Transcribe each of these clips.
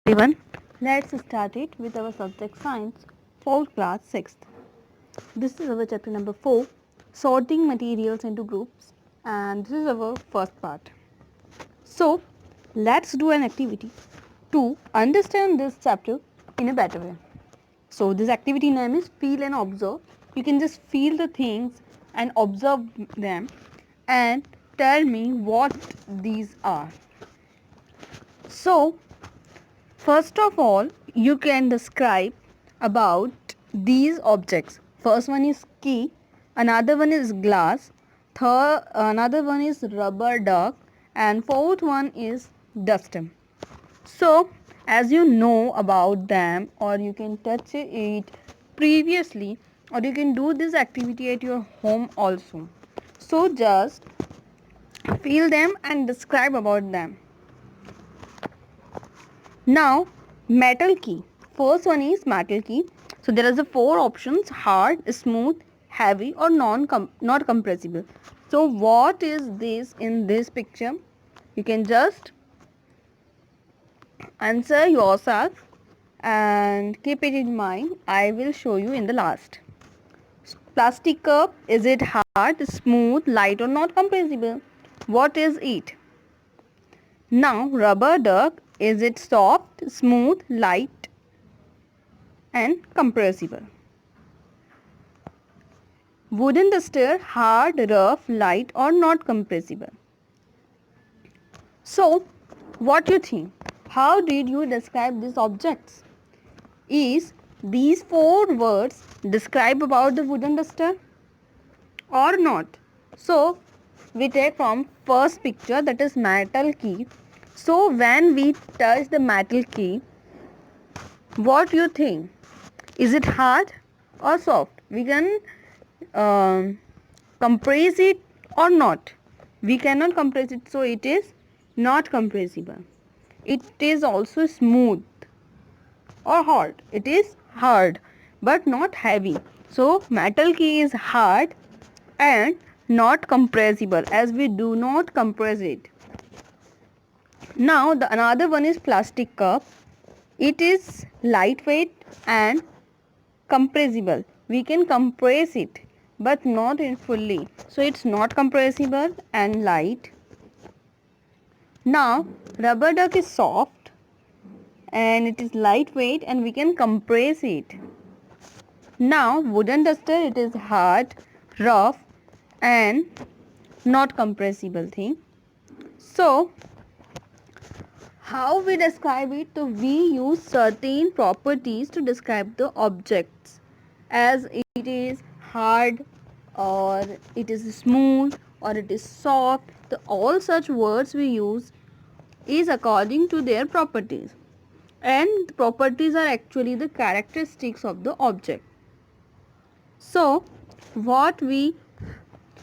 everyone, let's start it with our subject science, 4th class 6th. This is our chapter number 4, sorting materials into groups, and this is our first part. So let's do an activity to understand this chapter in a better way. So this activity name is feel and observe. You can just feel the things and observe them and tell me what these are. So first of all, you can describe about these objects. First one is key, another one is glass, another one is rubber duck, and fourth one is duster. So as you know about them, or you can touch it previously, or you can do this activity at your home also. So just feel them and describe about them. Now metal key. First one is metal key. So there are the 4 options: hard, smooth, heavy, or not compressible. So what is this in this picture? You can just answer yourself and keep it in mind. I will show you in the last. Plastic cup, is it hard, smooth, light, or not compressible? What is it? Now rubber duck, is it soft, smooth, light, and compressible? Wooden duster, hard, rough, light, or not compressible? So what you think? How did you describe these objects? Is these 4 words describe about the wooden duster or not? So we take from first picture, that is metal key. So when we touch the metal key, what you think? Is it hard or soft? We can compress it or not. We cannot compress it, so it is not compressible. It is also smooth or hard. It is hard but not heavy. So metal key is hard and not compressible, as we do not compress it. Now the another one is plastic cup. It is lightweight and compressible. We can compress it but not in fully. So it's not compressible and light. Now rubber duck is soft and it is lightweight and we can compress it. Now wooden duster, it is hard, rough, and not compressible thing. So how we describe it? So we use certain properties to describe the objects, as it is hard, or it is smooth, or it is soft. So all such words we use is according to their properties, and the properties are actually the characteristics of the object. So what we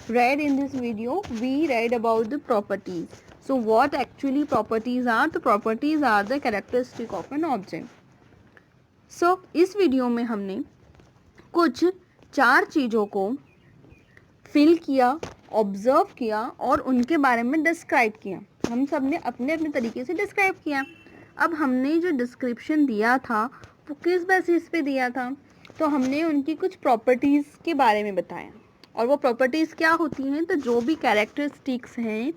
read in this video, we read about the properties. So what actually properties are? The properties are the characteristic of an object. So इस video में हमने कुछ 4 चीज़ों को fill किया, observe किया और उनके बारे में डिस्क्राइब किया. हम सब ने अपने अपने तरीके से डिस्क्राइब किया. अब हमने जो डिस्क्रिप्शन दिया था वो किस बेसिस पे दिया था? तो हमने उनकी कुछ प्रॉपर्टीज़ के बारे में बताया. और वो प्रॉपर्टीज़ क्या होती हैं? तो जो भी कैरेक्टरिस्टिक्स हैं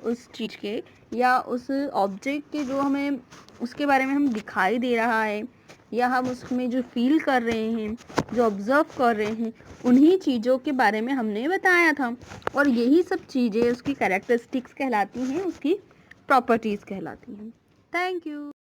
उस चीज़ के या उस ऑब्जेक्ट के, जो हमें उसके बारे में हम दिखाई दे रहा है या हम उसमें जो फील कर रहे हैं, जो ऑब्ज़र्व कर रहे हैं, उन्हीं चीज़ों के बारे में हमने बताया था. और यही सब चीज़ें उसकी कैरेक्टरिस्टिक्स कहलाती हैं, उसकी प्रॉपर्टीज़ कहलाती हैं. Thank you.